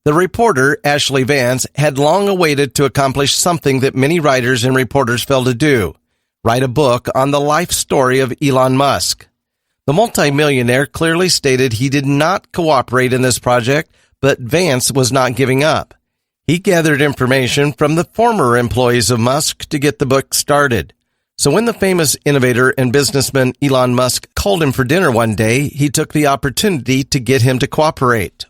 The reporter, Ashlee Vance, had long awaited to accomplish something that many writers and reporters fail to do: write a book on the life story of Elon Musk. The multimillionaire clearly stated he did not cooperate in this project, but Vance was not giving up. He gathered information from the former employees of Musk to get the book started. So when the famous innovator and businessman Elon Musk called him for dinner one day, he took the opportunity to get him to cooperate.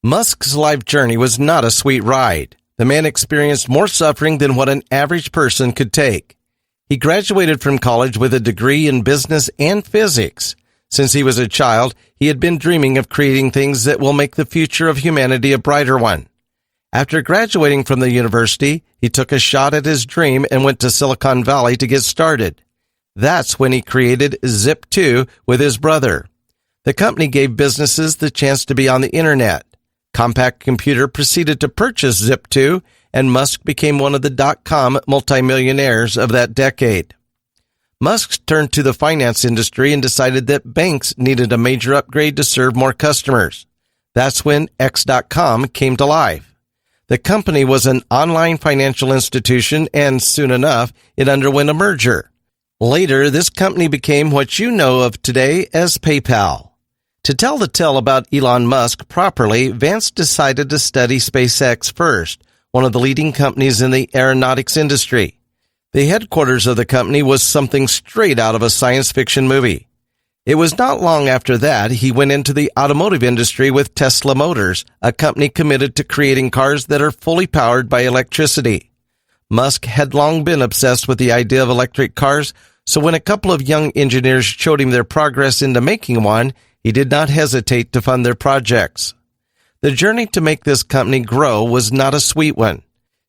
Musk's life journey was not a sweet ride. The man experienced more suffering than what an average person could take. He graduated from college with a degree in business and physics. Since he was a child, he had been dreaming of creating things that will make the future of humanity a brighter one. After graduating from the university, he took a shot at his dream and went to Silicon Valley to get started. That's when he created Zip2 with his brother. The company gave businesses the chance to be on the internet. Compaq Computer proceeded to purchase Zip2, and Musk became one of the dot-com multimillionaires of that decade. Musk turned to the finance industry and decided that banks needed a major upgrade to serve more customers. That's when X.com came to life. The company was an online financial institution, and soon enough, it underwent a merger. Later, this company became what you know of today as PayPal. To tell the tale about Elon Musk properly, Vance decided to study SpaceX first, one of the leading companies in the aeronautics industry. The headquarters of the company was something straight out of a science fiction movie. It was not long after that he went into the automotive industry with Tesla Motors, a company committed to creating cars that are fully powered by electricity. Musk had long been obsessed with the idea of electric cars, so when a couple of young engineers showed him their progress into making one, he did not hesitate to fund their projects. The journey to make this company grow was not a sweet one.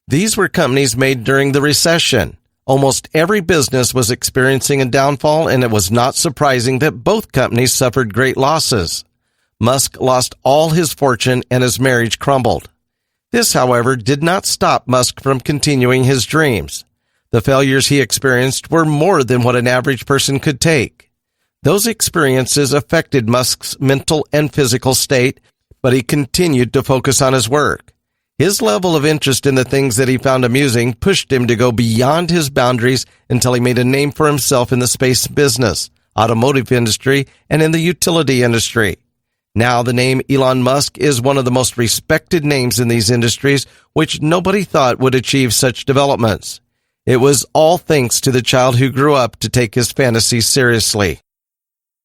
These were companies made during the recession. Almost every business was experiencing a downfall, and it was not surprising that both companies suffered great losses. Musk lost all his fortune and his marriage crumbled. This, however, did not stop Musk from continuing his dreams. The failures he experienced were more than what an average person could take. Those experiences affected Musk's mental and physical state, but he continued to focus on his work. His level of interest in the things that he found amusing pushed him to go beyond his boundaries until he made a name for himself in the space business, automotive industry, and in the utility industry. Now the name Elon Musk is one of the most respected names in these industries, which nobody thought would achieve such developments. It was all thanks to the child who grew up to take his fantasies seriously.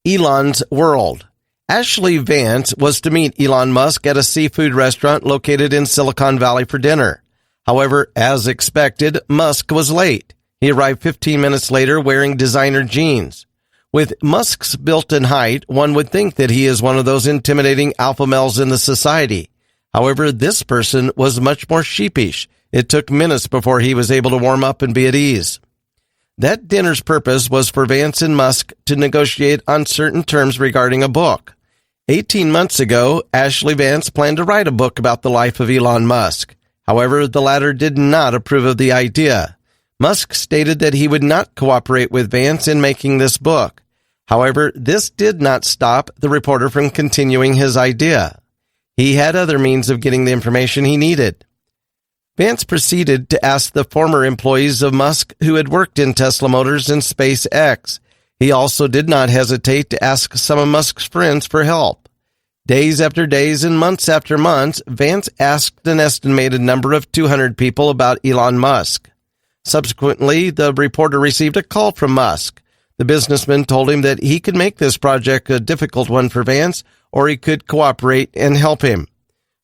Elon's world. Ashlee Vance was to meet Elon Musk at a seafood restaurant located in Silicon Valley for dinner. However, as expected, Musk was late. He arrived 15 minutes later wearing designer jeans. With Musk's built-in height, one would think that he is one of those intimidating alpha males in the society. However, this person was much more sheepish. It took minutes before he was able to warm up and be at ease. That dinner's purpose was for Vance and Musk to negotiate on certain terms regarding a book. 18 months ago, Ashlee Vance planned to write a book about the life of Elon Musk. However, the latter did not approve of the idea. Musk stated that he would not cooperate with Vance in making this book. However, this did not stop the reporter from continuing his idea. He had other means of getting the information he needed. Vance proceeded to ask the former employees of Musk who had worked in Tesla Motors and SpaceX. He also did not hesitate to ask some of Musk's friends for help. Days after days and months after months, Vance asked an estimated number of 200 people about Elon Musk. Subsequently, the reporter received a call from Musk. The businessman told him that he could make this project a difficult one for Vance, or he could cooperate and help him.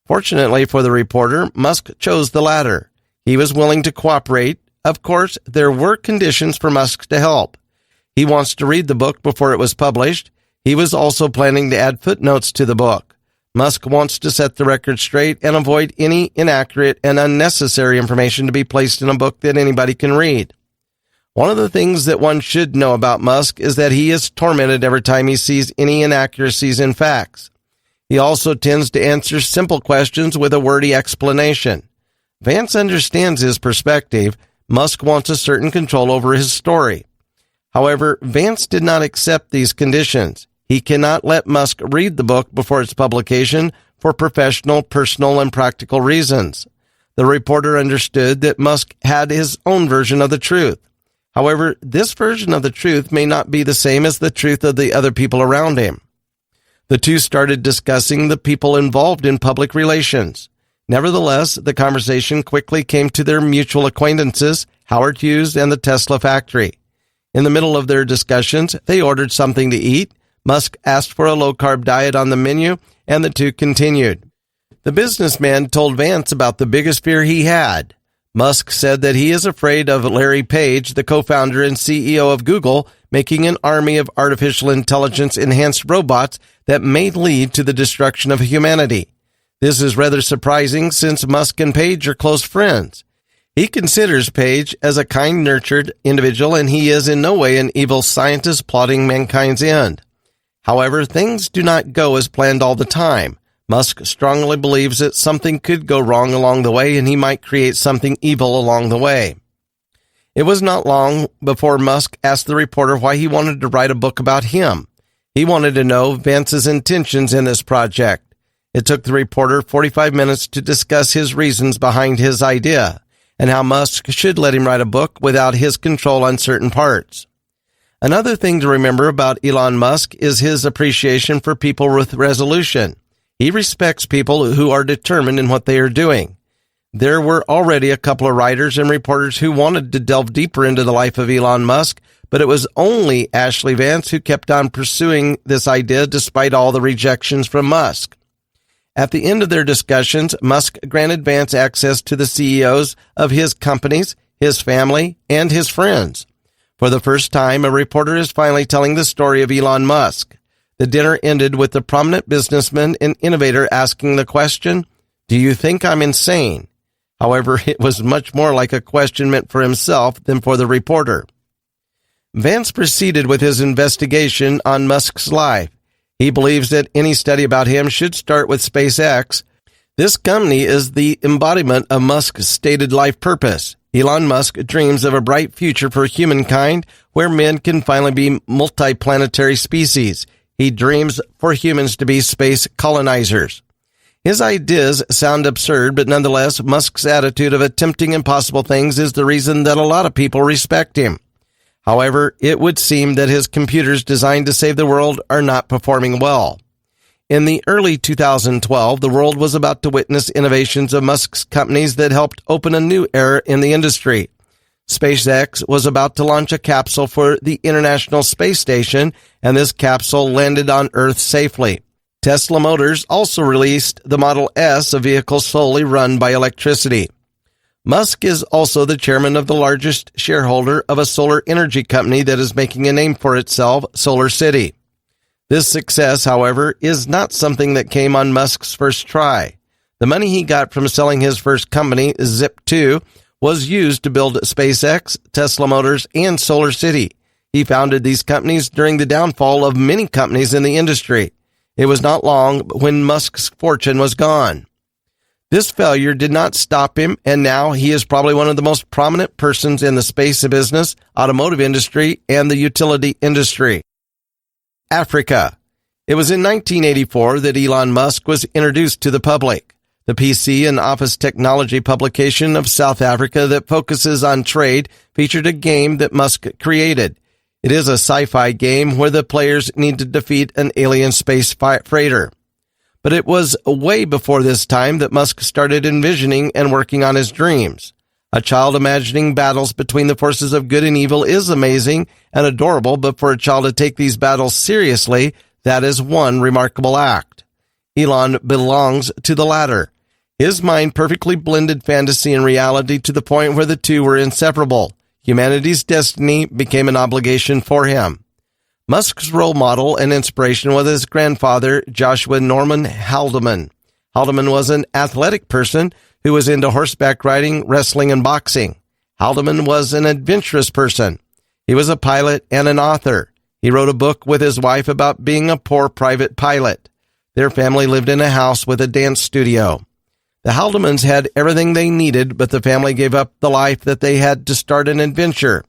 Fortunately for the reporter, Musk chose the latter. He was willing to cooperate. Of course, there were conditions for Musk to help. He wants to read the book before it was published. He was also planning to add footnotes to the book. Musk wants to set the record straight and avoid any inaccurate and unnecessary information to be placed in a book that anybody can read. One of the things that one should know about Musk is that he is tormented every time he sees any inaccuracies in facts. He also tends to answer simple questions with a wordy explanation. Vance understands his perspective. Musk wants a certain control over his story. However, Vance did not accept these conditions. He cannot let Musk read the book before its publication, for professional, personal, and practical reasons. The reporter understood that Musk had his own version of the truth. However, this version of the truth may not be the same as the truth of the other people around him. The two started discussing the people involved in public relations. Nevertheless, the conversation quickly came to their mutual acquaintances, Howard Hughes and the Tesla factory. In the middle of their discussions, they ordered something to eat. Musk asked for a low-carb diet on the menu, and the two continued. The businessman told Vance about the biggest fear he had. Musk said that he is afraid of Larry Page, the co-founder and CEO of Google, making an army of artificial intelligence-enhanced robots that may lead to the destruction of humanity. This is rather surprising since Musk and Page are close friends. He considers Page as a kind-nurtured individual, and he is in no way an evil scientist plotting mankind's end. However, things do not go as planned all the time. Musk strongly believes that something could go wrong along the way, and he might create something evil along the way. It was not long before Musk asked the reporter why he wanted to write a book about him. He wanted to know Vance's intentions in this project. It took the reporter 45 minutes to discuss his reasons behind his idea, and how Musk should let him write a book without his control on certain parts. Another thing to remember about Elon Musk is his appreciation for people with resolution. He respects people who are determined in what they are doing. There were already a couple of writers and reporters who wanted to delve deeper into the life of Elon Musk, but it was only Ashlee Vance who kept on pursuing this idea despite all the rejections from Musk. At the end of their discussions, Musk granted Vance access to the CEOs of his companies, his family, and his friends. For the first time, a reporter is finally telling the story of Elon Musk. The dinner ended with the prominent businessman and innovator asking the question, "Do you think I'm insane?" However, it was much more like a question meant for himself than for the reporter. Vance proceeded with his investigation on Musk's life. He believes that any study about him should start with SpaceX. This company is the embodiment of Musk's stated life purpose. Elon Musk dreams of a bright future for humankind where men can finally be multiplanetary species. He dreams for humans to be space colonizers. His ideas sound absurd, but nonetheless, Musk's attitude of attempting impossible things is the reason that a lot of people respect him. However, it would seem that his computers designed to save the world are not performing well. In the early 2012, the world was about to witness innovations of Musk's companies that helped open a new era in the industry. SpaceX was about to launch a capsule for the International Space Station, and this capsule landed on Earth safely. Tesla Motors also released the Model S, a vehicle solely run by electricity. Musk is also the chairman of the largest shareholder of a solar energy company that is making a name for itself, Solar City. This success, however, is not something that came on Musk's first try. The money he got from selling his first company, Zip2, was used to build SpaceX, Tesla Motors, and Solar City. He founded these companies during the downfall of many companies in the industry. It was not long when Musk's fortune was gone. This failure did not stop him, and now he is probably one of the most prominent persons in the space business, automotive industry, and the utility industry. Africa. It was in 1984 that Elon Musk was introduced to the public. The PC and Office Technology publication of South Africa that focuses on trade featured a game that Musk created. It is a sci-fi game where the players need to defeat an alien space freighter. But it was way before this time that Musk started envisioning and working on his dreams. A child imagining battles between the forces of good and evil is amazing and adorable, but for a child to take these battles seriously, that is one remarkable act. Elon belongs to the latter. His mind perfectly blended fantasy and reality to the point where the two were inseparable. Humanity's destiny became an obligation for him. Musk's role model and inspiration was his grandfather, Joshua Norman Haldeman. Haldeman was an athletic person who was into horseback riding, wrestling, and boxing. Haldeman was an adventurous person. He was a pilot and an author. He wrote a book with his wife about being a poor private pilot. Their family lived in a house with a dance studio. The Haldemans had everything they needed, but the family gave up the life that they had to start an adventure.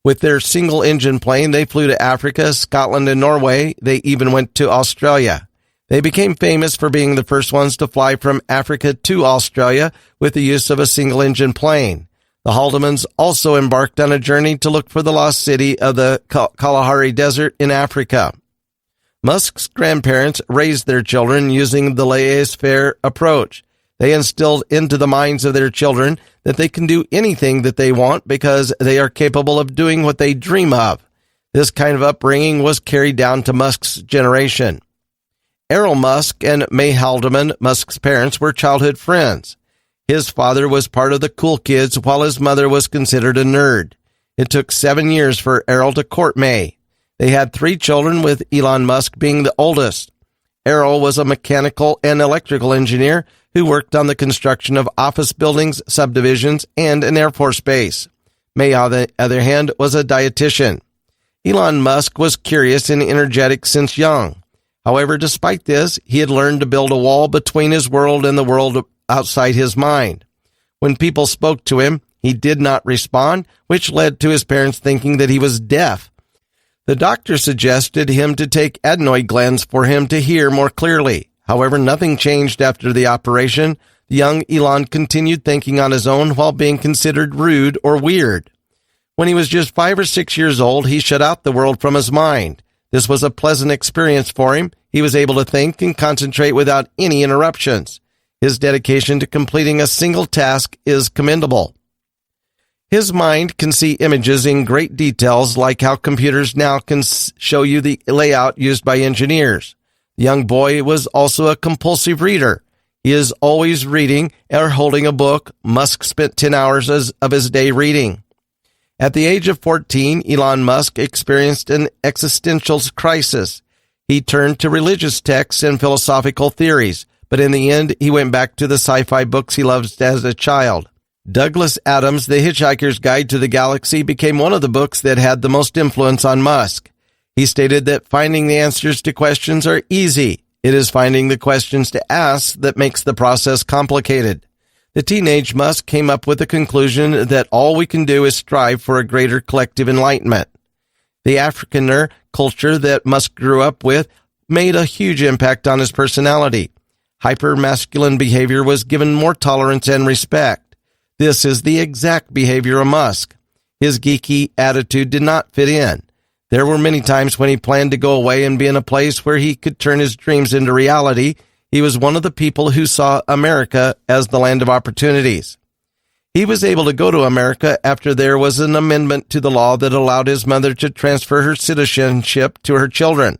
With their single-engine plane, they flew to Africa, Scotland, and Norway. They even went to Australia. They became famous for being the first ones to fly from Africa to Australia with the use of a single-engine plane. The Haldimans also embarked on a journey to look for the lost city of the Kalahari Desert in Africa. Musk's grandparents raised their children using the laissez-faire approach. They instilled into the minds of their children that they can do anything that they want because they are capable of doing what they dream of. This kind of upbringing was carried down to Musk's generation. Errol Musk and May Haldeman, Musk's parents, were childhood friends. His father was part of the cool kids while his mother was considered a nerd. It took 7 years for Errol to court May. They had 3 children, with Elon Musk being the oldest. Errol was a mechanical and electrical engineer who worked on the construction of office buildings, subdivisions, and an Air Force base. May, on the other hand, was a dietitian. Elon Musk was curious and energetic since young. However, despite this, he had learned to build a wall between his world and the world outside his mind. When people spoke to him, he did not respond, which led to his parents thinking that he was deaf. The doctor suggested him to take adenoid glands for him to hear more clearly. However, nothing changed after the operation. The young Elon continued thinking on his own while being considered rude or weird. When he was just 5 or 6 years old, he shut out the world from his mind. This was a pleasant experience for him. He was able to think and concentrate without any interruptions. His dedication to completing a single task is commendable. His mind can see images in great details, like how computers now can show you the layout used by engineers. The young boy was also a compulsive reader. He is always reading or holding a book. Musk spent 10 hours of his day reading. At the age of 14, Elon Musk experienced an existential crisis. He turned to religious texts and philosophical theories, but in the end, he went back to the sci-fi books he loved as a child. Douglas Adams' The Hitchhiker's Guide to the Galaxy became one of the books that had the most influence on Musk. He stated that finding the answers to questions are easy. It is finding the questions to ask that makes the process complicated. The teenage Musk came up with the conclusion that all we can do is strive for a greater collective enlightenment. The Afrikaner culture that Musk grew up with made a huge impact on his personality. Hyper-masculine behavior was given more tolerance and respect. This is the exact behavior of Musk. His geeky attitude did not fit in. There were many times when he planned to go away and be in a place where he could turn his dreams into reality. He was one of the people who saw America as the land of opportunities. He was able to go to America after there was an amendment to the law that allowed his mother to transfer her citizenship to her children.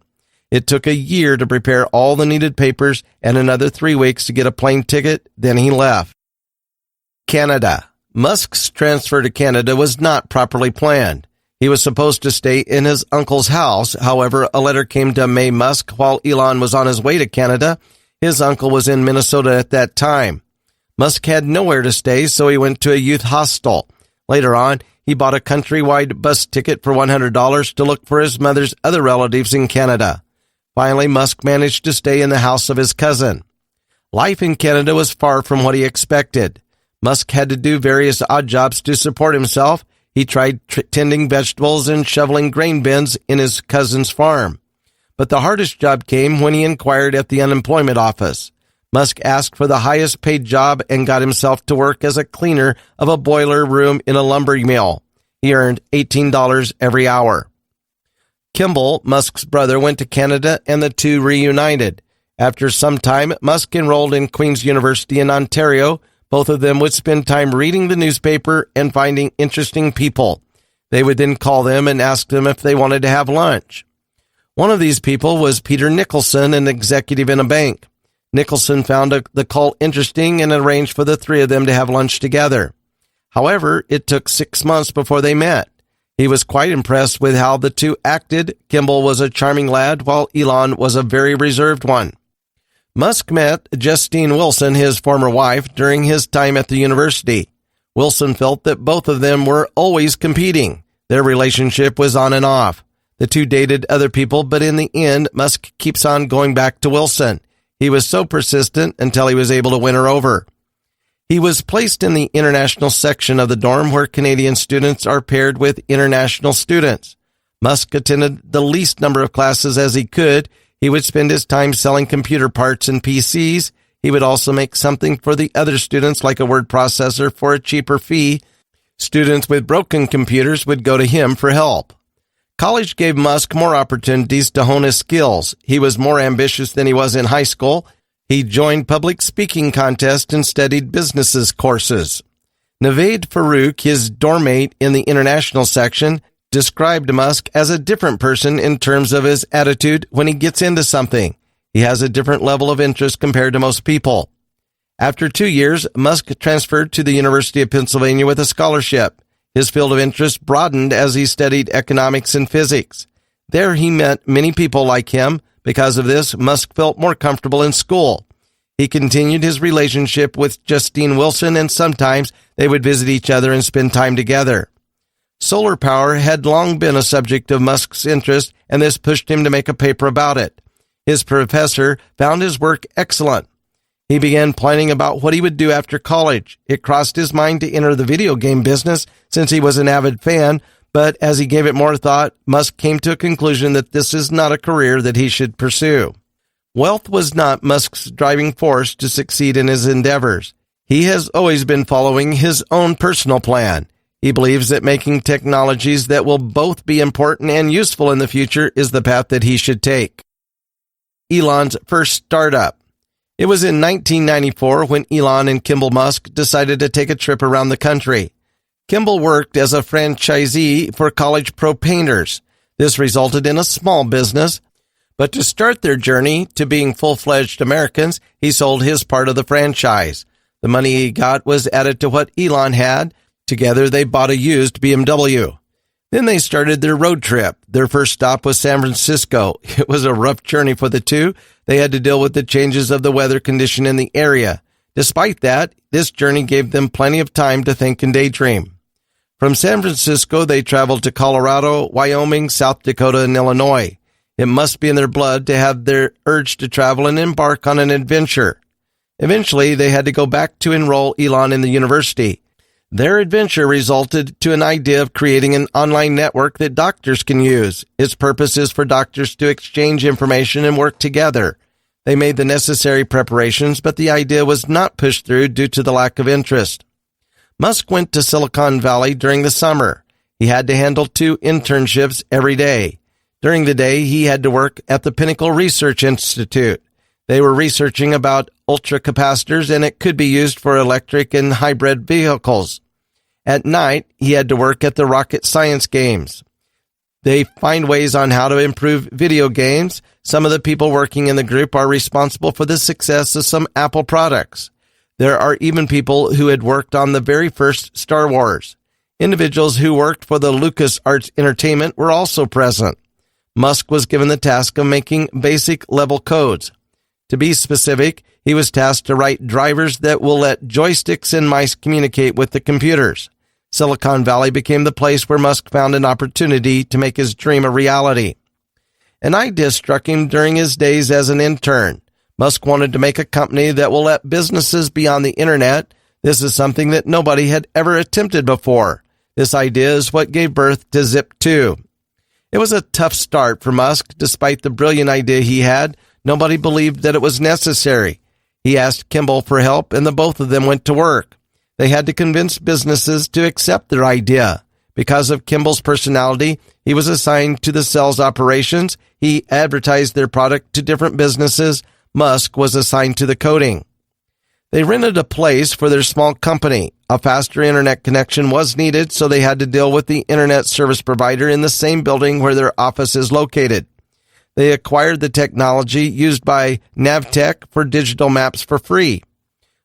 It took a year to prepare all the needed papers and another 3 weeks to get a plane ticket. Then he left. Canada. Musk's transfer to Canada was not properly planned. He was supposed to stay in his uncle's house. However, a letter came to May Musk while Elon was on his way to Canada. His uncle was in Minnesota at that time. Musk had nowhere to stay, so he went to a youth hostel. Later on, he bought a countrywide bus ticket for $100 to look for his mother's other relatives in Canada. Finally, Musk managed to stay in the house of his cousin. Life in Canada was far from what he expected. Musk had to do various odd jobs to support himself. He tried tending vegetables and shoveling grain bins in his cousin's farm. But the hardest job came when he inquired at the unemployment office. Musk asked for the highest paid job and got himself to work as a cleaner of a boiler room in a lumber mill. He earned $18 every hour. Kimball, Musk's brother, went to Canada and the two reunited. After some time, Musk enrolled in Queen's University in Ontario. Both of them would spend time reading the newspaper and finding interesting people. They would then call them and ask them if they wanted to have lunch. One of these people was Peter Nicholson, an executive in a bank. Nicholson found the call interesting and arranged for the three of them to have lunch together. However, it took 6 months before they met. He was quite impressed with how the two acted. Kimball was a charming lad, while Elon was a very reserved one. Musk met Justine Wilson, his former wife, during his time at the university. Wilson felt that both of them were always competing. Their relationship was on and off. The two dated other people, but in the end, Musk keeps on going back to Wilson. He was so persistent until he was able to win her over. He was placed in the international section of the dorm where Canadian students are paired with international students. Musk attended the least number of classes as he could. He would spend his time selling computer parts and PCs. He would also make something for the other students, like a word processor, for a cheaper fee. Students with broken computers would go to him for help. College gave Musk more opportunities to hone his skills. He was more ambitious than he was in high school. He joined public speaking contests and studied businesses courses. Navaid Farouk, his dorm mate in the international section, described Musk as a different person in terms of his attitude when he gets into something. He has a different level of interest compared to most people. After 2 years, Musk transferred to the University of Pennsylvania with a scholarship. His field of interest broadened as he studied economics and physics. There he met many people like him. Because of this, Musk felt more comfortable in school. He continued his relationship with Justine Wilson, and sometimes they would visit each other and spend time together. Solar power had long been a subject of Musk's interest, and this pushed him to make a paper about it. His professor found his work excellent. He began planning about what he would do after college. It crossed his mind to enter the video game business since he was an avid fan, but as he gave it more thought, Musk came to a conclusion that this is not a career that he should pursue. Wealth was not Musk's driving force to succeed in his endeavors. He has always been following his own personal plan. He believes that making technologies that will both be important and useful in the future is the path that he should take. Elon's first startup. It was in 1994 when Elon and Kimball Musk decided to take a trip around the country. Kimball worked as a franchisee for college pro painters. This resulted in a small business, but to start their journey to being full-fledged Americans, he sold his part of the franchise. The money he got was added to what Elon had. Together, they bought a used BMW. Then they started their road trip. Their first stop was San Francisco. It was a rough journey for the two. They had to deal with the changes of the weather condition in the area. Despite that, this journey gave them plenty of time to think and daydream. From San Francisco, they traveled to Colorado, Wyoming, South Dakota, and Illinois. It must be in their blood to have their urge to travel and embark on an adventure. Eventually, they had to go back to enroll Elon in the university. Their adventure resulted to an idea of creating an online network that doctors can use. Its purpose is for doctors to exchange information and work together. They made the necessary preparations, but the idea was not pushed through due to the lack of interest. Musk went to Silicon Valley during the summer. He had to handle 2 internships every day. During the day, he had to work at the Pinnacle Research Institute. They were researching about ultracapacitors, and it could be used for electric and hybrid vehicles. At night, he had to work at the Rocket Science Games. They find ways on how to improve video games. Some of the people working in the group are responsible for the success of some Apple products. There are even people who had worked on the very first Star Wars. Individuals who worked for the LucasArts Entertainment were also present. Musk was given the task of making basic level codes. To be specific, he was tasked to write drivers that will let joysticks and mice communicate with the computers. Silicon Valley became the place where Musk found an opportunity to make his dream a reality. An idea struck him during his days as an intern. Musk wanted to make a company that will let businesses be on the internet. This is something that nobody had ever attempted before. This idea is what gave birth to Zip2. It was a tough start for Musk. Despite the brilliant idea he had, nobody believed that it was necessary. He asked Kimball for help, and the both of them went to work. They had to convince businesses to accept their idea. Because of Kimball's personality, he was assigned to the sales operations. He advertised their product to different businesses. Musk was assigned to the coding. They rented a place for their small company. A faster internet connection was needed, so they had to deal with the internet service provider in the same building where their office is located. They acquired the technology used by Navtech for digital maps for free.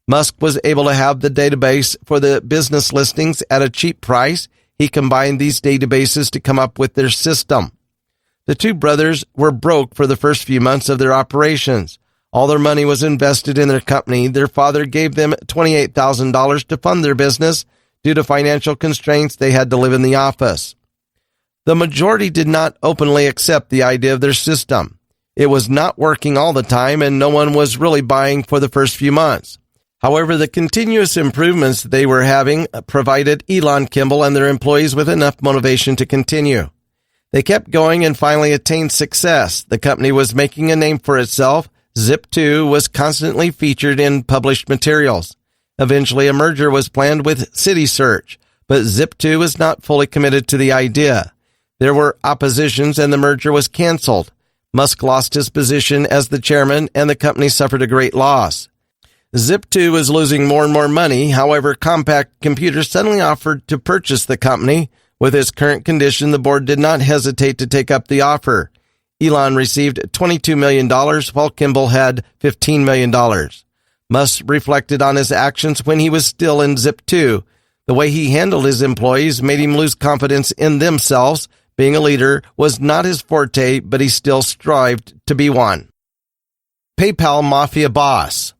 Musk was able to have the database for the business listings at a cheap price. He combined these databases to come up with their system. The two brothers were broke for the first few months of their operations. All their money was invested in their company. Their father gave them $28,000 to fund their business. Due to financial constraints, they had to live in the office. The majority did not openly accept the idea of their system. It was not working all the time, and no one was really buying for the first few months. However, the continuous improvements they were having provided Elon, Kimball, and their employees with enough motivation to continue. They kept going and finally attained success. The company was making a name for itself. Zip2 was constantly featured in published materials. Eventually, a merger was planned with CitySearch, but Zip2 was not fully committed to the idea. There were oppositions and the merger was canceled. Musk lost his position as the chairman and the company suffered a great loss. Zip2 was losing more and more money. However, Compaq Computer suddenly offered to purchase the company. With its current condition, the board did not hesitate to take up the offer. Elon received $22 million, while Kimball had $15 million. Musk reflected on his actions when he was still in Zip2. The way he handled his employees made him lose confidence in themselves. Being a leader was not his forte, but he still strived to be one. PayPal Mafia Boss.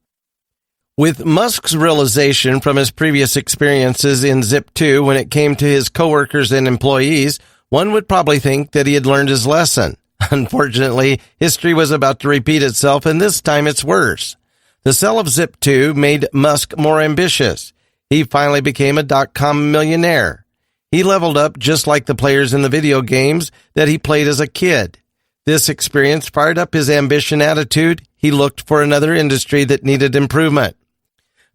With Musk's realization from his previous experiences in Zip2 when it came to his coworkers and employees, one would probably think that he had learned his lesson. Unfortunately, history was about to repeat itself, and this time it's worse. The sale of Zip2 made Musk more ambitious. He finally became a dot-com millionaire. He leveled up just like the players in the video games that he played as a kid. This experience fired up his ambition attitude. He looked for another industry that needed improvement.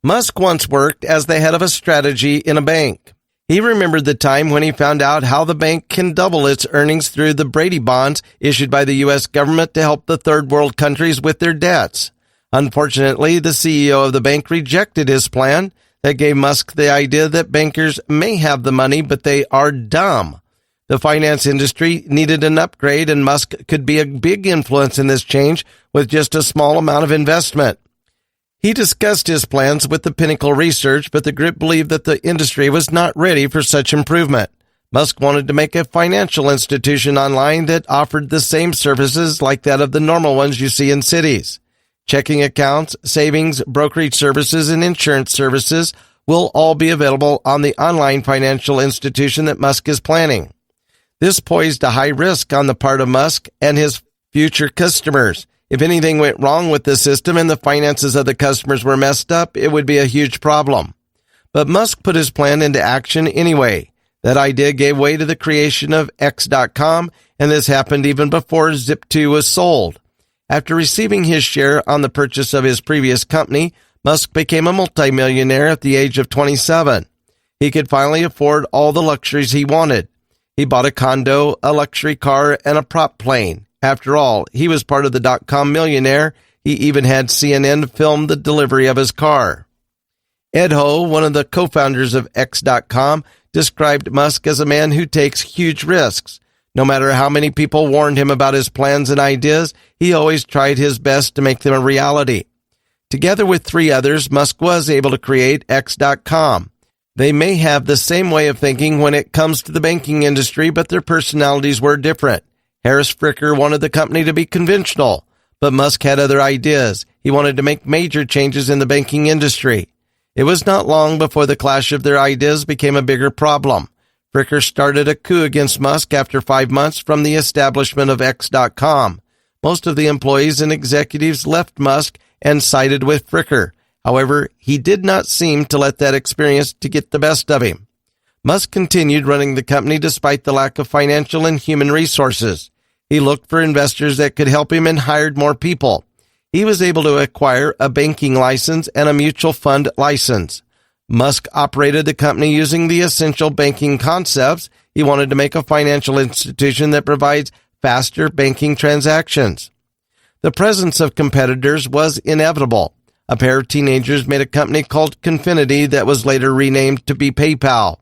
Musk once worked as the head of a strategy in a bank. He remembered the time when he found out how the bank can double its earnings through the Brady bonds issued by the U.S. government to help the third world countries with their debts. Unfortunately, the CEO of the bank rejected his plan. That gave Musk the idea that bankers may have the money, but they are dumb. The finance industry needed an upgrade, and Musk could be a big influence in this change with just a small amount of investment. He discussed his plans with the Pinnacle Research, but the group believed that the industry was not ready for such improvement. Musk wanted to make a financial institution online that offered the same services like that of the normal ones you see in cities. Checking accounts, savings, brokerage services, and insurance services will all be available on the online financial institution that Musk is planning. This posed a high risk on the part of Musk and his future customers. If anything went wrong with the system and the finances of the customers were messed up, it would be a huge problem. But Musk put his plan into action anyway. That idea gave way to the creation of X.com, and this happened even before Zip2 was sold. After receiving his share on the purchase of his previous company, Musk became a multimillionaire at the age of 27. He could finally afford all the luxuries he wanted. He bought a condo, a luxury car, and a prop plane. After all, he was part of the dot-com millionaire. He even had CNN film the delivery of his car. Ed Ho, one of the co-founders of X.com, described Musk as a man who takes huge risks. No matter how many people warned him about his plans and ideas, he always tried his best to make them a reality. Together with 3 others, Musk was able to create X.com. They may have the same way of thinking when it comes to the banking industry, but their personalities were different. Harris Fricker wanted the company to be conventional, but Musk had other ideas. He wanted to make major changes in the banking industry. It was not long before the clash of their ideas became a bigger problem. Fricker started a coup against Musk after 5 months from the establishment of X.com. Most of the employees and executives left Musk and sided with Fricker. However, he did not seem to let that experience to get the best of him. Musk continued running the company despite the lack of financial and human resources. He looked for investors that could help him and hired more people. He was able to acquire a banking license and a mutual fund license. Musk operated the company using the essential banking concepts. He wanted to make a financial institution that provides faster banking transactions. The presence of competitors was inevitable. A pair of teenagers made a company called Confinity that was later renamed to be PayPal.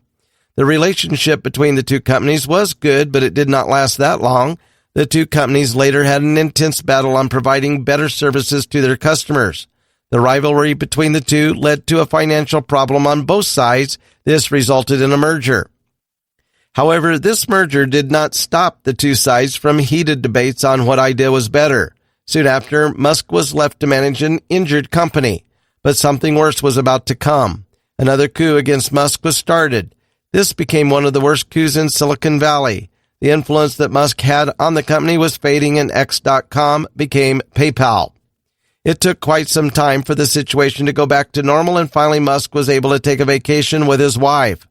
The relationship between the two companies was good, but it did not last that long. The two companies later had an intense battle on providing better services to their customers. The rivalry between the two led to a financial problem on both sides. This resulted in a merger. However, this merger did not stop the two sides from heated debates on what idea was better. Soon after, Musk was left to manage an injured company, but something worse was about to come. Another coup against Musk was started. This became one of the worst coups in Silicon Valley. The influence that Musk had on the company was fading, and X.com became PayPal. It took quite some time for the situation to go back to normal, and finally Musk was able to take a vacation with his wife.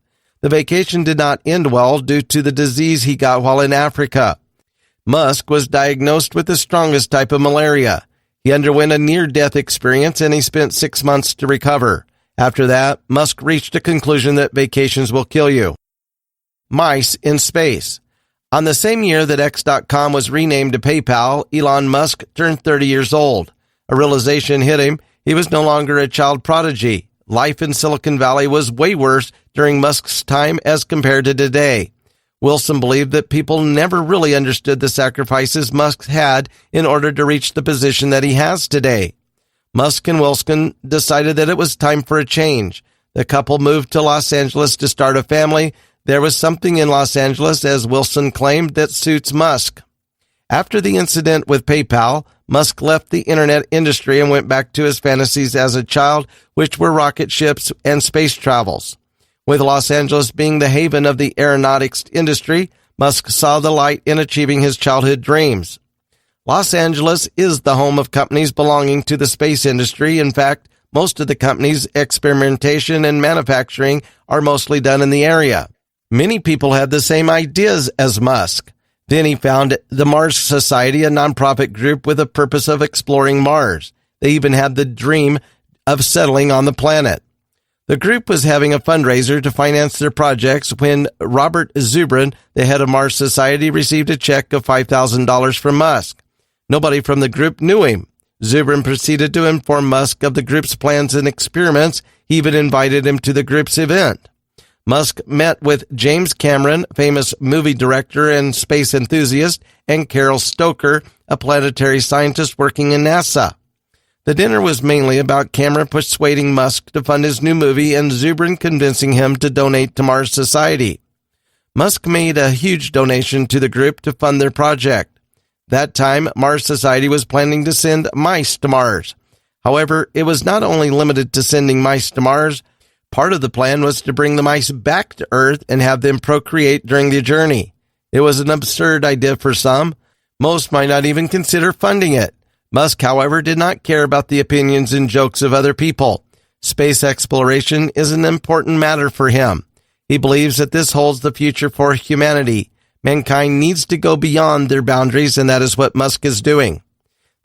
The vacation did not end well due to the disease he got while in Africa. Musk was diagnosed with the strongest type of malaria. He underwent a near-death experience and he spent 6 months to recover. After that, Musk reached a conclusion that vacations will kill you. Mice in space. On the same year that X.com was renamed to PayPal, Elon Musk turned 30 years old. A realization hit him. He was no longer a child prodigy. Life in Silicon Valley was way worse during Musk's time as compared to today. Wilson believed that people never really understood the sacrifices Musk had in order to reach the position that he has today. Musk and Wilson decided that it was time for a change. The couple moved to Los Angeles to start a family. There was something in Los Angeles, as Wilson claimed, that suits Musk. After the incident with PayPal, Musk left the internet industry and went back to his fantasies as a child, which were rocket ships and space travels. With Los Angeles being the haven of the aeronautics industry, Musk saw the light in achieving his childhood dreams. Los Angeles is the home of companies belonging to the space industry. In fact, most of the companies' experimentation and manufacturing are mostly done in the area. Many people had the same ideas as Musk. Then he founded the Mars Society, a nonprofit group with the purpose of exploring Mars. They even had the dream of settling on the planet. The group was having a fundraiser to finance their projects when Robert Zubrin, the head of Mars Society, received a check of $5,000 from Musk. Nobody from the group knew him. Zubrin proceeded to inform Musk of the group's plans and experiments. He even invited him to the group's event. Musk met with James Cameron, famous movie director and space enthusiast, and Carol Stoker, a planetary scientist working in NASA. The dinner was mainly about Cameron persuading Musk to fund his new movie and Zubrin convincing him to donate to Mars Society. Musk made a huge donation to the group to fund their project. That time, Mars Society was planning to send mice to Mars. However, it was not only limited to sending mice to Mars. Part of the plan was to bring the mice back to Earth and have them procreate during the journey. It was an absurd idea for some. Most might not even consider funding it. Musk, however, did not care about the opinions and jokes of other people. Space exploration is an important matter for him. He believes that this holds the future for humanity. Mankind needs to go beyond their boundaries, and that is what Musk is doing.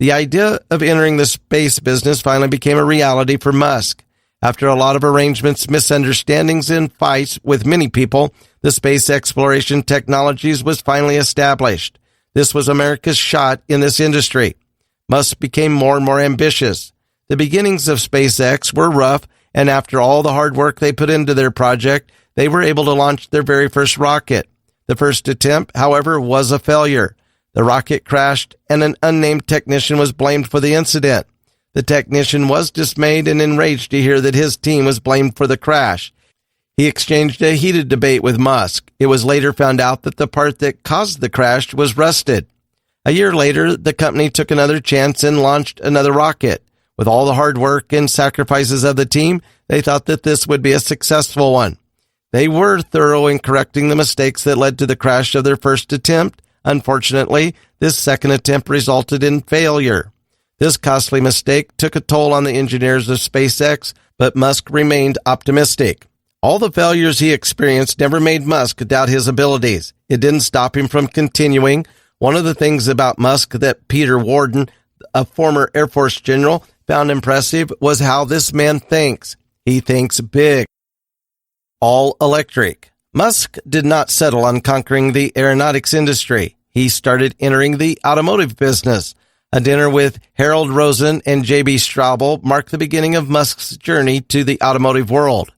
The idea of entering the space business finally became a reality for Musk. After a lot of arrangements, misunderstandings, and fights with many people, the space exploration technologies was finally established. This was America's shot in this industry. Musk became more and more ambitious. The beginnings of SpaceX were rough, and after all the hard work they put into their project, they were able to launch their very first rocket. The first attempt, however, was a failure. The rocket crashed, and an unnamed technician was blamed for the incident. The technician was dismayed and enraged to hear that his team was blamed for the crash. He exchanged a heated debate with Musk. It was later found out that the part that caused the crash was rusted. A year later, the company took another chance and launched another rocket. With all the hard work and sacrifices of the team, they thought that this would be a successful one. They were thorough in correcting the mistakes that led to the crash of their first attempt. Unfortunately, this second attempt resulted in failure. This costly mistake took a toll on the engineers of SpaceX, but Musk remained optimistic. All the failures he experienced never made Musk doubt his abilities. It didn't stop him from continuing. One of the things about Musk that Peter Warden, a former Air Force general, found impressive was how this man thinks. He thinks big. All electric. Musk did not settle on conquering the aeronautics industry. He started entering the automotive business. A dinner with Harold Rosen and J.B. Straubel marked the beginning of Musk's journey to the automotive world.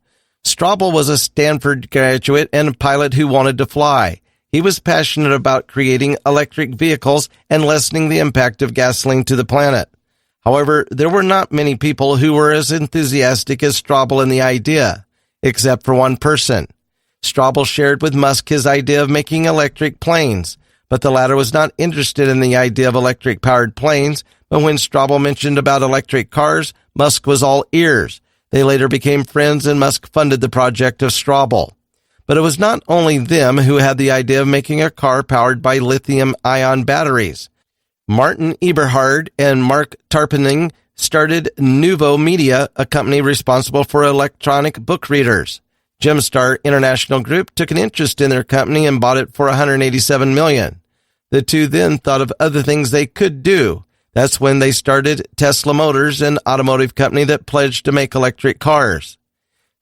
Straubel was a Stanford graduate and a pilot who wanted to fly. He was passionate about creating electric vehicles and lessening the impact of gasoline to the planet. However, there were not many people who were as enthusiastic as Straubel in the idea, except for one person. Straubel shared with Musk his idea of making electric planes, but the latter was not interested in the idea of electric-powered planes. But when Straubel mentioned about electric cars, Musk was all ears. They later became friends, and Musk funded the project of Straubel. But it was not only them who had the idea of making a car powered by lithium-ion batteries. Martin Eberhard and Mark Tarpenning started Nuvo Media, a company responsible for electronic book readers. Gemstar International Group took an interest in their company and bought it for $187 million. The two then thought of other things they could do. That's when they started Tesla Motors, an automotive company that pledged to make electric cars.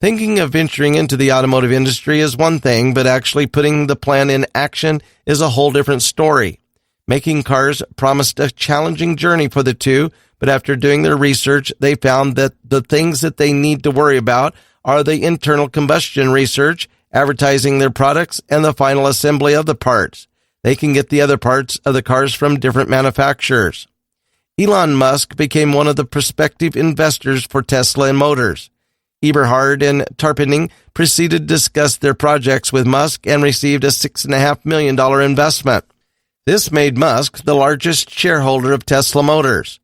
Thinking of venturing into the automotive industry is one thing, but actually putting the plan in action is a whole different story. Making cars promised a challenging journey for the two, but after doing their research, they found that the things that they need to worry about are the internal combustion research, advertising their products, and the final assembly of the parts. They can get the other parts of the cars from different manufacturers. Elon Musk became one of the prospective investors for Tesla and Motors. Eberhard and Tarpenning proceeded to discuss their projects with Musk and received a $6.5 million investment. This made Musk the largest shareholder of Tesla Motors.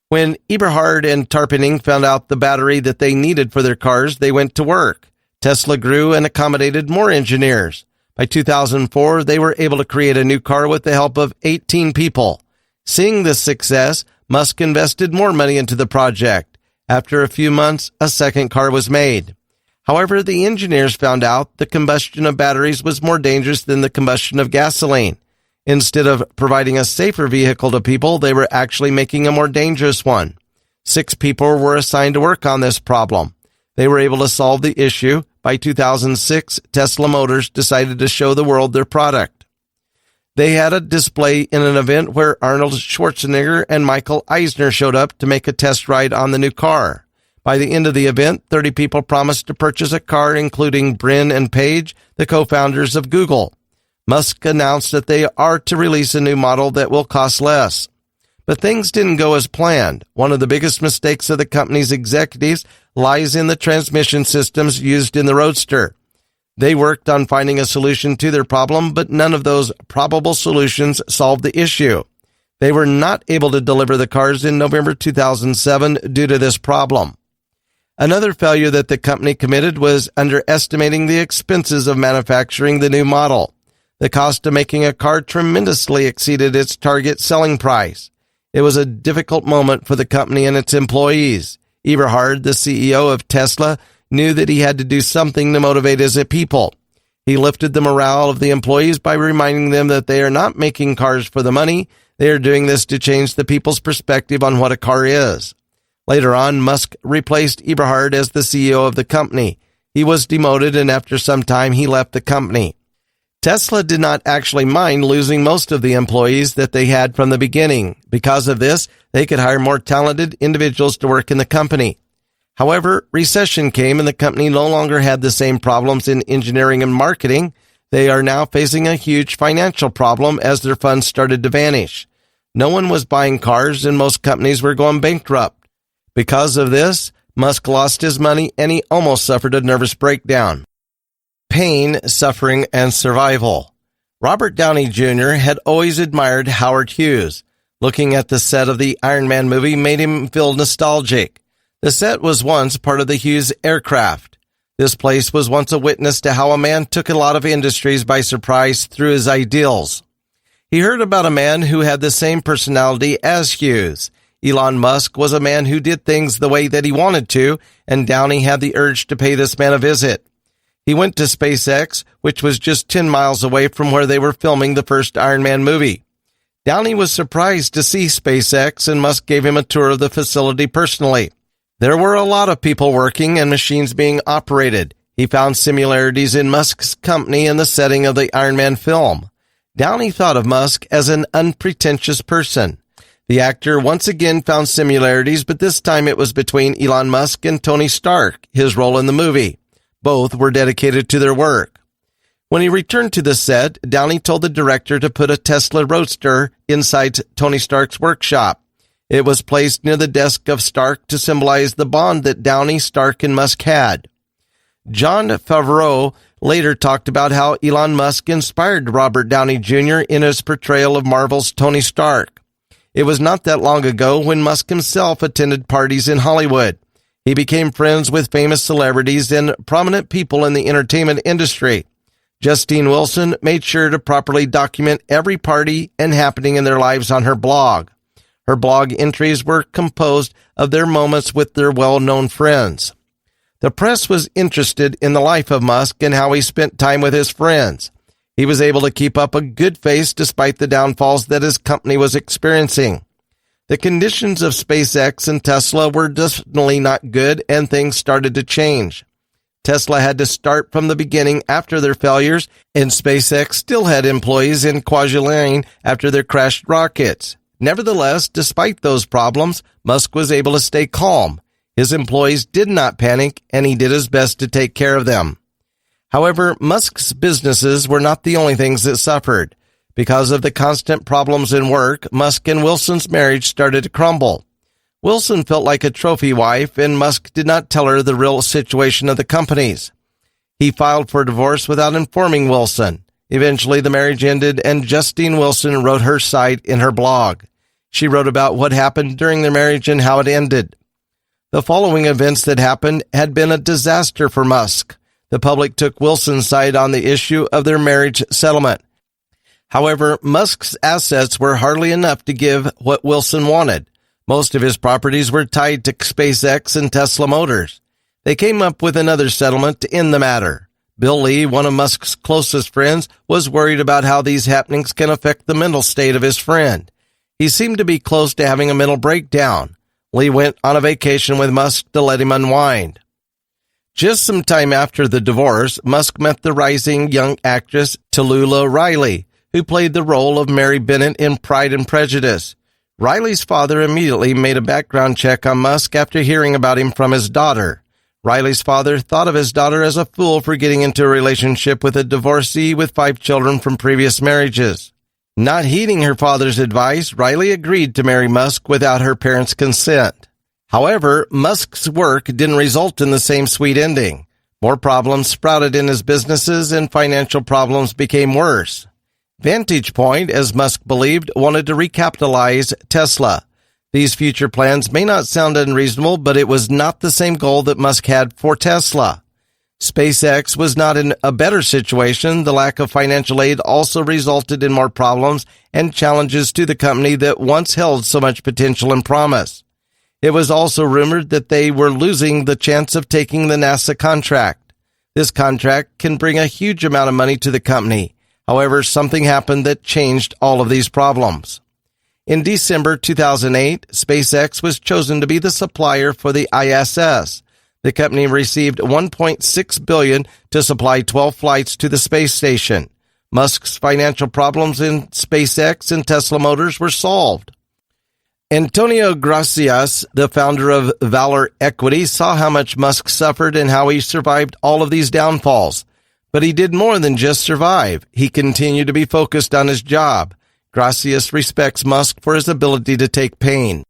When Eberhard and Tarpenning found out the battery that they needed for their cars, they went to work. Tesla grew and accommodated more engineers. By 2004, they were able to create a new car with the help of 18 people. Seeing this success, Musk invested more money into the project. After a few months, a second car was made. However, the engineers found out the combustion of batteries was more dangerous than the combustion of gasoline. Instead of providing a safer vehicle to people, they were actually making a more dangerous one. 6 people were assigned to work on this problem. They were able to solve the issue. By 2006, Tesla Motors decided to show the world their product. They had a display in an event where Arnold Schwarzenegger and Michael Eisner showed up to make a test ride on the new car. By the end of the event, 30 people promised to purchase a car, including Brin and Page, the co-founders of Google. Musk announced that they are to release a new model that will cost less. But things didn't go as planned. One of the biggest mistakes of the company's executives lies in the transmission systems used in the Roadster. They worked on finding a solution to their problem, but none of those probable solutions solved the issue. They were not able to deliver the cars in November 2007 due to this problem. Another failure that the company committed was underestimating the expenses of manufacturing the new model. The cost of making a car tremendously exceeded its target selling price. It was a difficult moment for the company and its employees. Eberhard, the CEO of Tesla, knew that he had to do something to motivate his people. He lifted the morale of the employees by reminding them that they are not making cars for the money. They are doing this to change the people's perspective on what a car is. Later on, Musk replaced Eberhard as the CEO of the company. He was demoted, and after some time, he left the company. Tesla did not actually mind losing most of the employees that they had from the beginning. Because of this, they could hire more talented individuals to work in the company. However, recession came and the company no longer had the same problems in engineering and marketing. They are now facing a huge financial problem as their funds started to vanish. No one was buying cars and most companies were going bankrupt. Because of this, Musk lost his money and he almost suffered a nervous breakdown. Pain, suffering, and survival. Robert Downey Jr. had always admired Howard Hughes. Looking at the set of the Iron Man movie made him feel nostalgic. The set was once part of the Hughes aircraft. This place was once a witness to how a man took a lot of industries by surprise through his ideals. He heard about a man who had the same personality as Hughes. Elon Musk was a man who did things the way that he wanted to, and Downey had the urge to pay this man a visit. He went to SpaceX, which was just 10 miles away from where they were filming the first Iron Man movie. Downey was surprised to see SpaceX, and Musk gave him a tour of the facility personally. There were a lot of people working and machines being operated. He found similarities in Musk's company and the setting of the Iron Man film. Downey thought of Musk as an unpretentious person. The actor once again found similarities, but this time it was between Elon Musk and Tony Stark, his role in the movie. Both were dedicated to their work. When he returned to the set, Downey told the director to put a Tesla Roadster inside Tony Stark's workshop. It was placed near the desk of Stark to symbolize the bond that Downey, Stark, and Musk had. Jon Favreau later talked about how Elon Musk inspired Robert Downey Jr. in his portrayal of Marvel's Tony Stark. It was not that long ago when Musk himself attended parties in Hollywood. He became friends with famous celebrities and prominent people in the entertainment industry. Justine Wilson made sure to properly document every party and happening in their lives on her blog. Her blog entries were composed of their moments with their well-known friends. The press was interested in the life of Musk and how he spent time with his friends. He was able to keep up a good face despite the downfalls that his company was experiencing. The conditions of SpaceX and Tesla were definitely not good, and things started to change. Tesla had to start from the beginning after their failures, and SpaceX still had employees in Kwajalein after their crashed rockets. Nevertheless, despite those problems, Musk was able to stay calm. His employees did not panic, and he did his best to take care of them. However, Musk's businesses were not the only things that suffered. Because of the constant problems in work, Musk and Wilson's marriage started to crumble. Wilson felt like a trophy wife, and Musk did not tell her the real situation of the companies. He filed for divorce without informing Wilson. Eventually, the marriage ended, and Justine Wilson wrote her side in her blog. She wrote about what happened during their marriage and how it ended. The following events that happened had been a disaster for Musk. The public took Wilson's side on the issue of their marriage settlement. However, Musk's assets were hardly enough to give what Wilson wanted. Most of his properties were tied to SpaceX and Tesla Motors. They came up with another settlement to end the matter. Bill Lee, one of Musk's closest friends, was worried about how these happenings can affect the mental state of his friend. He seemed to be close to having a mental breakdown. Lee went on a vacation with Musk to let him unwind. Just some time after the divorce, Musk met the rising young actress Tallulah Riley, who played the role of Mary Bennett in Pride and Prejudice. Riley's father immediately made a background check on Musk after hearing about him from his daughter. Riley's father thought of his daughter as a fool for getting into a relationship with a divorcee with 5 children from previous marriages. Not heeding her father's advice, Riley agreed to marry Musk without her parents' consent. However, Musk's work didn't result in the same sweet ending. More problems sprouted in his businesses, and financial problems became worse. Vantage Point, as Musk believed, wanted to recapitalize Tesla. These future plans may not sound unreasonable, but it was not the same goal that Musk had for Tesla. SpaceX was not in a better situation. The lack of financial aid also resulted in more problems and challenges to the company that once held so much potential and promise. It was also rumored that they were losing the chance of taking the NASA contract. This contract can bring a huge amount of money to the company. However, something happened that changed all of these problems. In December 2008, SpaceX was chosen to be the supplier for the ISS. The company received $1.6 billion to supply 12 flights to the space station. Musk's financial problems in SpaceX and Tesla Motors were solved. Antonio Gracias, the founder of Valor Equity, saw how much Musk suffered and how he survived all of these downfalls. But he did more than just survive. He continued to be focused on his job. Gracias respects Musk for his ability to take pain.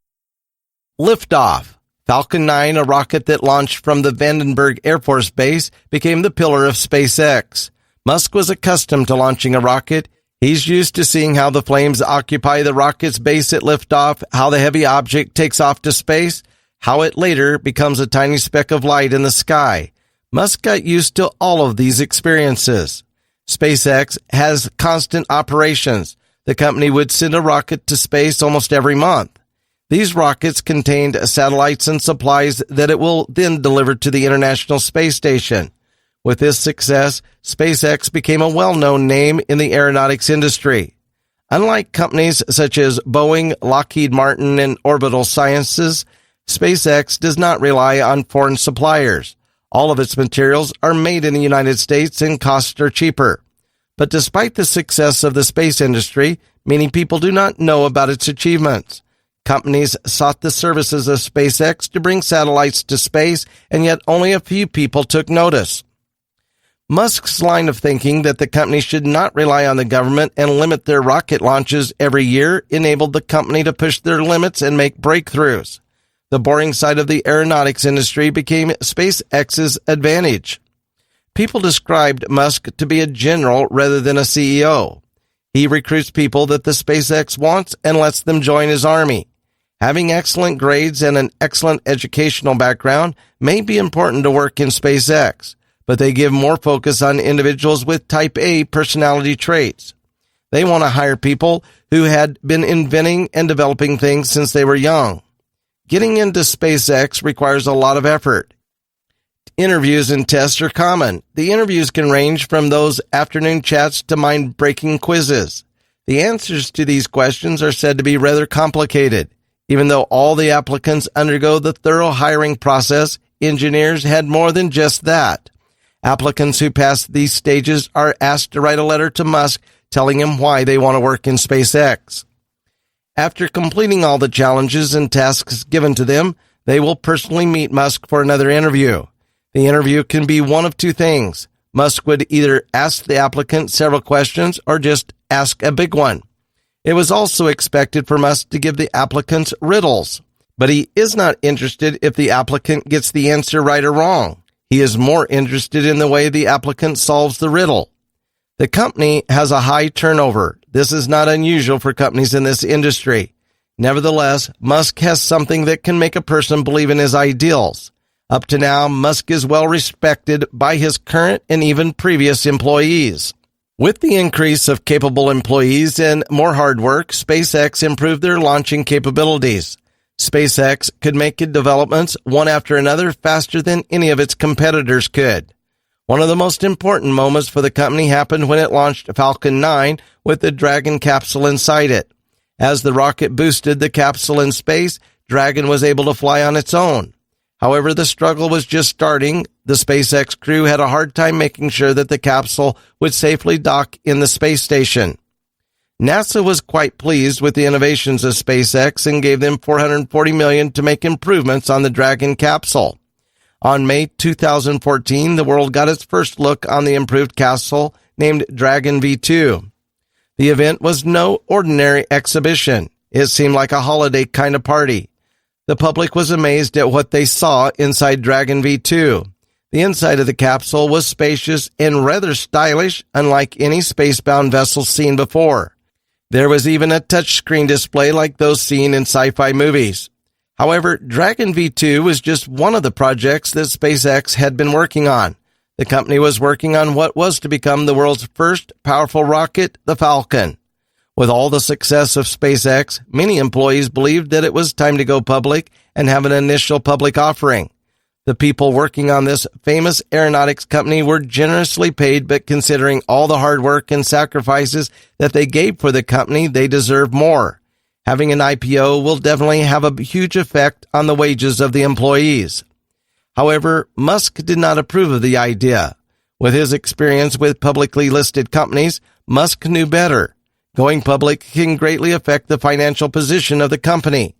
Liftoff. Falcon 9, a rocket that launched from the Vandenberg Air Force Base, became the pillar of SpaceX. Musk was accustomed to launching a rocket. He's used to seeing how the flames occupy the rocket's base at liftoff, how the heavy object takes off to space, how it later becomes a tiny speck of light in the sky. Musk got used to all of these experiences. SpaceX has constant operations. The company would send a rocket to space almost every month. These rockets contained satellites and supplies that it will then deliver to the International Space Station. With this success, SpaceX became a well-known name in the aeronautics industry. Unlike companies such as Boeing, Lockheed Martin, and Orbital Sciences, SpaceX does not rely on foreign suppliers. All of its materials are made in the United States and costs are cheaper. But despite the success of the space industry, many people do not know about its achievements. Companies sought the services of SpaceX to bring satellites to space, and yet only a few people took notice. Musk's line of thinking that the company should not rely on the government and limit their rocket launches every year enabled the company to push their limits and make breakthroughs. The boring side of the aeronautics industry became SpaceX's advantage. People described Musk to be a general rather than a CEO. He recruits people that the SpaceX wants and lets them join his army. Having excellent grades and an excellent educational background may be important to work in SpaceX, but they give more focus on individuals with type A personality traits. They want to hire people who had been inventing and developing things since they were young. Getting into SpaceX requires a lot of effort. Interviews and tests are common. The interviews can range from those afternoon chats to mind-breaking quizzes. The answers to these questions are said to be rather complicated. Even though all the applicants undergo the thorough hiring process, engineers had more than just that. Applicants who pass these stages are asked to write a letter to Musk telling him why they want to work in SpaceX. After completing all the challenges and tasks given to them, they will personally meet Musk for another interview. The interview can be one of two things. Musk would either ask the applicant several questions or just ask a big one. It was also expected for Musk to give the applicants riddles, but he is not interested if the applicant gets the answer right or wrong. He is more interested in the way the applicant solves the riddle. The company has a high turnover. This is not unusual for companies in this industry. Nevertheless, Musk has something that can make a person believe in his ideals. Up to now, Musk is well respected by his current and even previous employees. With the increase of capable employees and more hard work, SpaceX improved their launching capabilities. SpaceX could make developments one after another faster than any of its competitors could. One of the most important moments for the company happened when it launched Falcon 9 with the Dragon capsule inside it. As the rocket boosted the capsule in space, Dragon was able to fly on its own. However, the struggle was just starting. The SpaceX crew had a hard time making sure that the capsule would safely dock in the space station. NASA was quite pleased with the innovations of SpaceX and gave them $440 million to make improvements on the Dragon capsule. On May 2014, the world got its first look on the improved capsule named Dragon V2. The event was no ordinary exhibition. It seemed like a holiday kind of party. The public was amazed at what they saw inside Dragon V2. The inside of the capsule was spacious and rather stylish, unlike any spacebound vessel seen before. There was even a touchscreen display like those seen in sci-fi movies. However, Dragon V2 was just one of the projects that SpaceX had been working on. The company was working on what was to become the world's first powerful rocket, the Falcon. With all the success of SpaceX, many employees believed that it was time to go public and have an initial public offering. The people working on this famous aeronautics company were generously paid, but considering all the hard work and sacrifices that they gave for the company, they deserve more. Having an IPO will definitely have a huge effect on the wages of the employees. However, Musk did not approve of the idea. With his experience with publicly listed companies, Musk knew better. Going public can greatly affect the financial position of the company.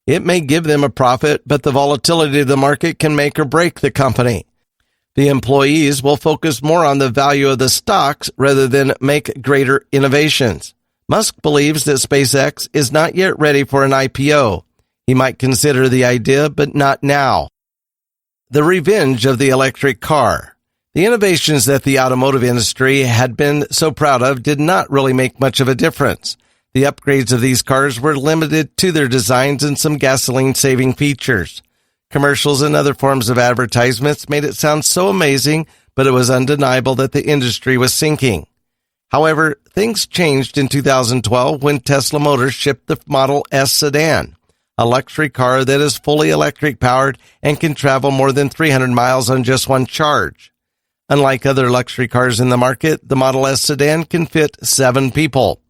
It may give them a profit, but the volatility of the market can make or break the company. The employees will focus more on the value of the stocks rather than make greater innovations. Musk believes that SpaceX is not yet ready for an IPO. He might consider the idea, but not now. The revenge of the electric car. The innovations that the automotive industry had been so proud of did not really make much of a difference. The upgrades of these cars were limited to their designs and some gasoline-saving features. Commercials and other forms of advertisements made it sound so amazing, but it was undeniable that the industry was sinking. However, things changed in 2012 when Tesla Motors shipped the Model S sedan, a luxury car that is fully electric-powered and can travel more than 300 miles on just one charge. Unlike other luxury cars in the market, the Model S sedan can fit 7 people.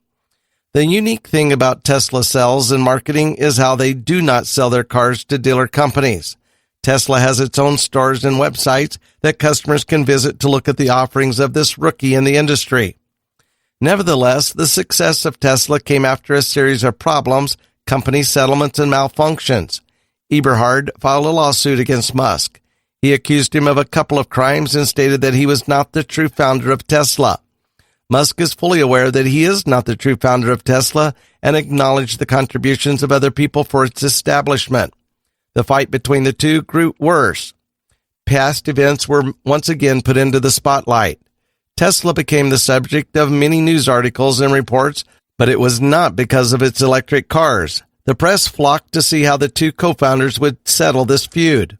The unique thing about Tesla sales and marketing is how they do not sell their cars to dealer companies. Tesla has its own stores and websites that customers can visit to look at the offerings of this rookie in the industry. Nevertheless, the success of Tesla came after a series of problems, company settlements, and malfunctions. Eberhard filed a lawsuit against Musk. He accused him of a couple of crimes and stated that he was not the true founder of Tesla. Musk is fully aware that he is not the true founder of Tesla and acknowledged the contributions of other people for its establishment. The fight between the two grew worse. Past events were once again put into the spotlight. Tesla became the subject of many news articles and reports, but it was not because of its electric cars. The press flocked to see how the two co-founders would settle this feud.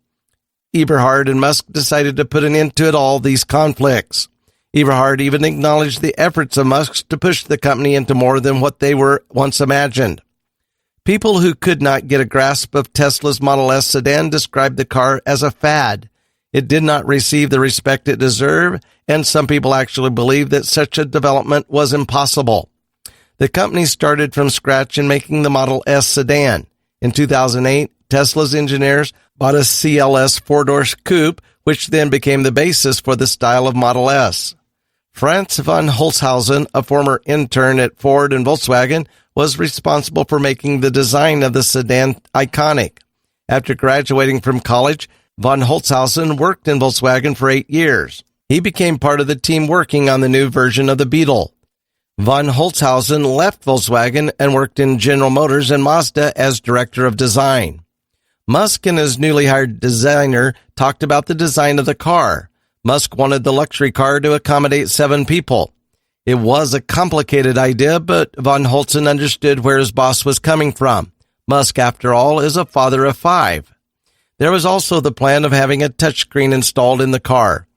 Eberhard and Musk decided to put an end to all these conflicts. Eberhard even acknowledged the efforts of Musk to push the company into more than what they were once imagined. People who could not get a grasp of Tesla's Model S sedan described the car as a fad. It did not receive the respect it deserved, and some people actually believed that such a development was impossible. The company started from scratch in making the Model S sedan. In 2008, Tesla's engineers bought a CLS four-door coupe, which then became the basis for the style of Model S. Franz von Holzhausen, a former intern at Ford and Volkswagen, was responsible for making the design of the sedan iconic. After graduating from college, von Holzhausen worked in Volkswagen for 8 years. He became part of the team working on the new version of the Beetle. Von Holzhausen left Volkswagen and worked in General Motors and Mazda as director of design. Musk and his newly hired designer talked about the design of the car. Musk wanted the luxury car to accommodate 7 people. It was a complicated idea, but von Holzhausen understood where his boss was coming from. Musk, after all, is a father of 5. There was also the plan of having a touchscreen installed in the car.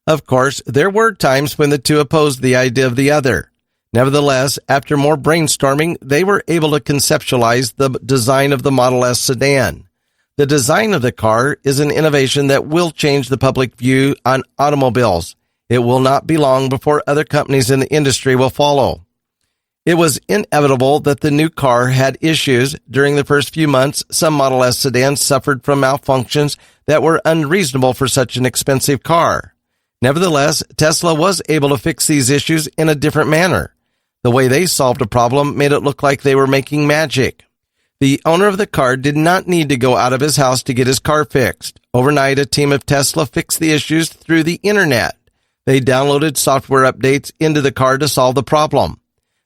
Of course, there were times when the two opposed the idea of the other. Nevertheless, after more brainstorming, they were able to conceptualize the design of the Model S sedan. The design of the car is an innovation that will change the public view on automobiles. It will not be long before other companies in the industry will follow. It was inevitable that the new car had issues. During the first few months, some Model S sedans suffered from malfunctions that were unreasonable for such an expensive car. Nevertheless, Tesla was able to fix these issues in a different manner. The way they solved a problem made it look like they were making magic. The owner of the car did not need to go out of his house to get his car fixed. Overnight, a team of Tesla fixed the issues through the internet. They downloaded software updates into the car to solve the problem.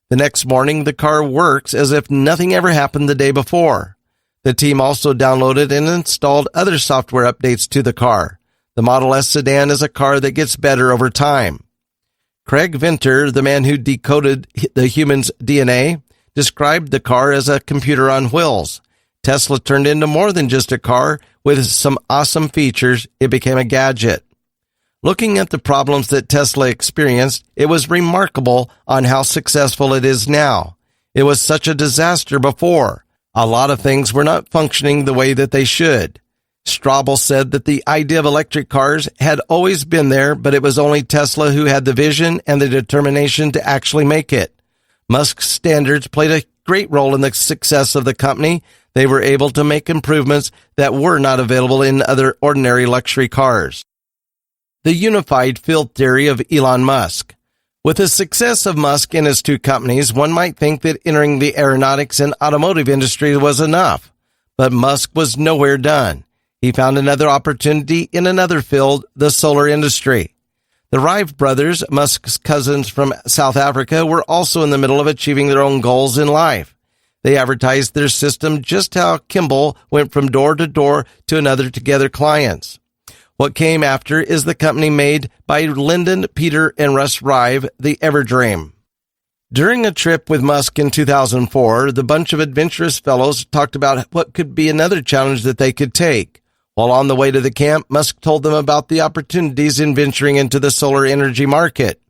The next morning, the car works as if nothing ever happened the day before. The team also downloaded and installed other software updates to the car. The Model S sedan is a car that gets better over time. Craig Venter, the man who decoded the human's DNA, described the car as a computer on wheels. Tesla turned into more than just a car. With some awesome features, it became a gadget. Looking at the problems that Tesla experienced, it was remarkable on how successful it is now. It was such a disaster before. A lot of things were not functioning the way that they should. Straubel said that the idea of electric cars had always been there, but it was only Tesla who had the vision and the determination to actually make it. Musk's standards played a great role in the success of the company. They were able to make improvements that were not available in other ordinary luxury cars. The unified field theory of Elon Musk. With the success of Musk and his 2 companies, one might think that entering the aeronautics and automotive industry was enough. But Musk was nowhere done. He found another opportunity in another field, the solar industry. The Wright brothers, Musk's cousins from South Africa, were also in the middle of achieving their own goals in life. They advertised their system just how Kimball went from door to door to another to gather clients. What came after is the company made by Lyndon, Peter, and Russ Rive, the Everdream. During a trip with Musk in 2004, the bunch of adventurous fellows talked about what could be another challenge that they could take. While on the way to the camp, Musk told them about the opportunities in venturing into the solar energy market.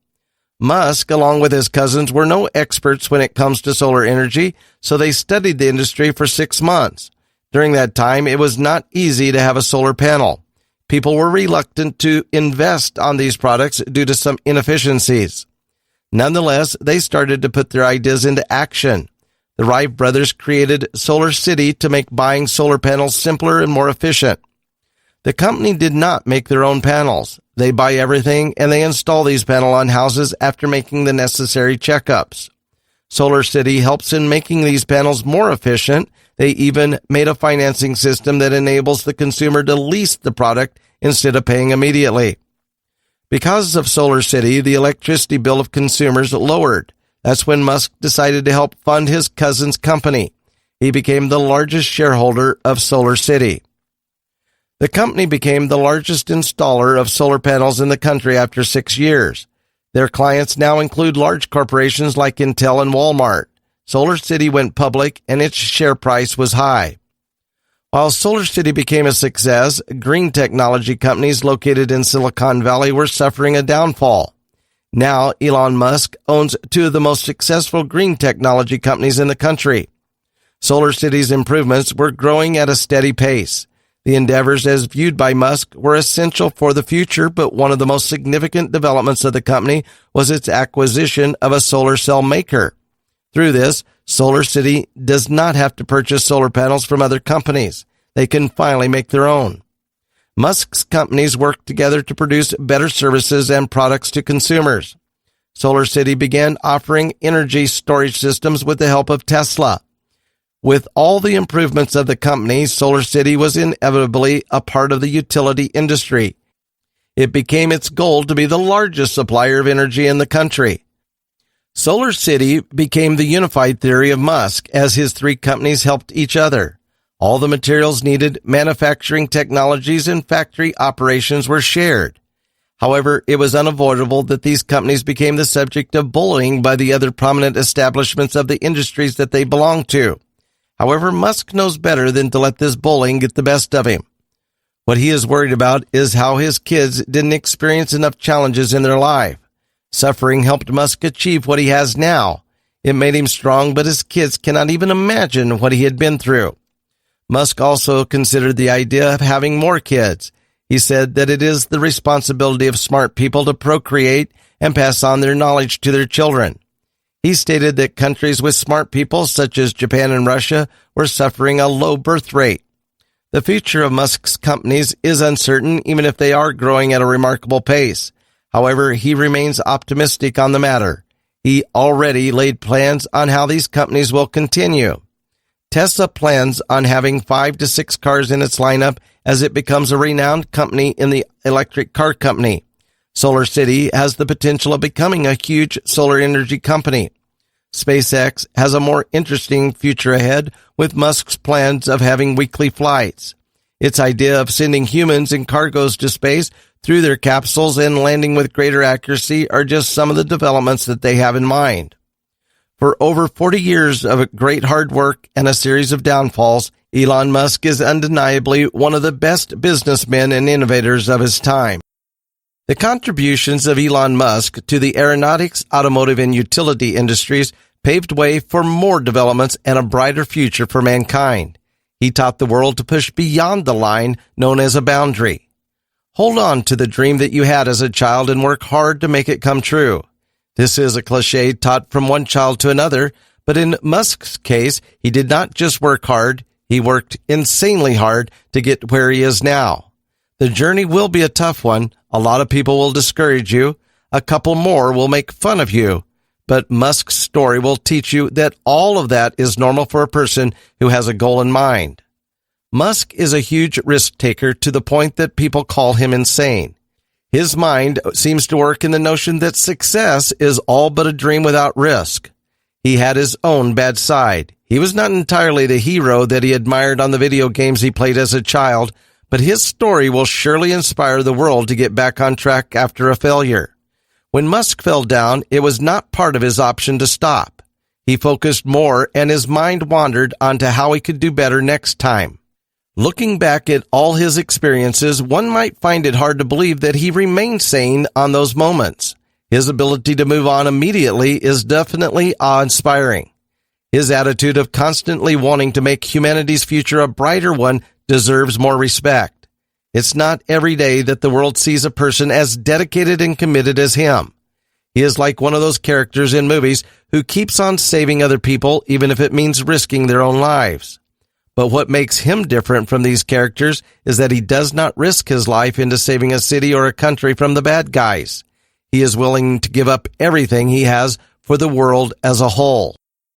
Musk, along with his cousins, were no experts when it comes to solar energy, so they studied the industry for 6 months. During that time, it was not easy to have a solar panel. People were reluctant to invest on these products due to some inefficiencies. Nonetheless, they started to put their ideas into action. The Wright brothers created Solar City to make buying solar panels simpler and more efficient. The company did not make their own panels. They buy everything and they install these panels on houses after making the necessary checkups. Solar City helps in making these panels more efficient. They even made a financing system that enables the consumer to lease the product instead of paying immediately. Because of Solar City, the electricity bill of consumers lowered. That's when Musk decided to help fund his cousin's company. He became the largest shareholder of Solar City. The company became the largest installer of solar panels in the country after 6 years. Their clients now include large corporations like Intel and Walmart. Solar City went public and its share price was high. While Solar City became a success, green technology companies located in Silicon Valley were suffering a downfall. Now, Elon Musk owns 2 of the most successful green technology companies in the country. Solar City's improvements were growing at a steady pace. The endeavors as viewed by Musk were essential for the future, but one of the most significant developments of the company was its acquisition of a solar cell maker. Through this, Solar City does not have to purchase solar panels from other companies. They can finally make their own. Musk's companies work together to produce better services and products to consumers. Solar City began offering energy storage systems with the help of Tesla. With all the improvements of the company, Solar City was inevitably a part of the utility industry. It became its goal to be the largest supplier of energy in the country. Solar City became the unified theory of Musk as his three companies helped each other. All the materials needed, manufacturing technologies, and factory operations were shared. However, it was unavoidable that these companies became the subject of bullying by the other prominent establishments of the industries that they belonged to. However, Musk knows better than to let this bullying get the best of him. What he is worried about is how his kids didn't experience enough challenges in their life. Suffering helped Musk achieve what he has now. It made him strong, but his kids cannot even imagine what he had been through. Musk also considered the idea of having more kids. He said that it is the responsibility of smart people to procreate and pass on their knowledge to their children. He stated that countries with smart people, such as Japan and Russia, were suffering a low birth rate. The future of Musk's companies is uncertain, even if they are growing at a remarkable pace. However, he remains optimistic on the matter. He already laid plans on how these companies will continue. Tesla plans on having 5 to 6 cars in its lineup as it becomes a renowned company in the electric car company. Solar City has the potential of becoming a huge solar energy company. SpaceX has a more interesting future ahead with Musk's plans of having weekly flights. Its idea of sending humans and cargoes to space through their capsules and landing with greater accuracy are just some of the developments that they have in mind. For over 40 years of great hard work and a series of downfalls, Elon Musk is undeniably one of the best businessmen and innovators of his time. The contributions of Elon Musk to the aeronautics, automotive, and utility industries paved way for more developments and a brighter future for mankind. He taught the world to push beyond the line known as a boundary. Hold on to the dream that you had as a child and work hard to make it come true. This is a cliche taught from one child to another, but in Musk's case, he did not just work hard, he worked insanely hard to get where he is now. The journey will be a tough one. A lot of people will discourage you. A couple more will make fun of you. But Musk's story will teach you that all of that is normal for a person who has a goal in mind. Musk is a huge risk taker to the point that people call him insane. His mind seems to work in the notion that success is all but a dream without risk. He had his own bad side. He was not entirely the hero that he admired on the video games he played as a child, but his story will surely inspire the world to get back on track after a failure. When Musk fell down, it was not part of his option to stop. He focused more and his mind wandered onto how he could do better next time. Looking back at all his experiences, one might find it hard to believe that he remained sane on those moments. His ability to move on immediately is definitely awe-inspiring. His attitude of constantly wanting to make humanity's future a brighter one deserves more respect. It's not every day that the world sees a person as dedicated and committed as him. He is like one of those characters in movies who keeps on saving other people even if it means risking their own lives. But what makes him different from these characters is that he does not risk his life into saving a city or a country from the bad guys. He is willing to give up everything he has for the world as a whole.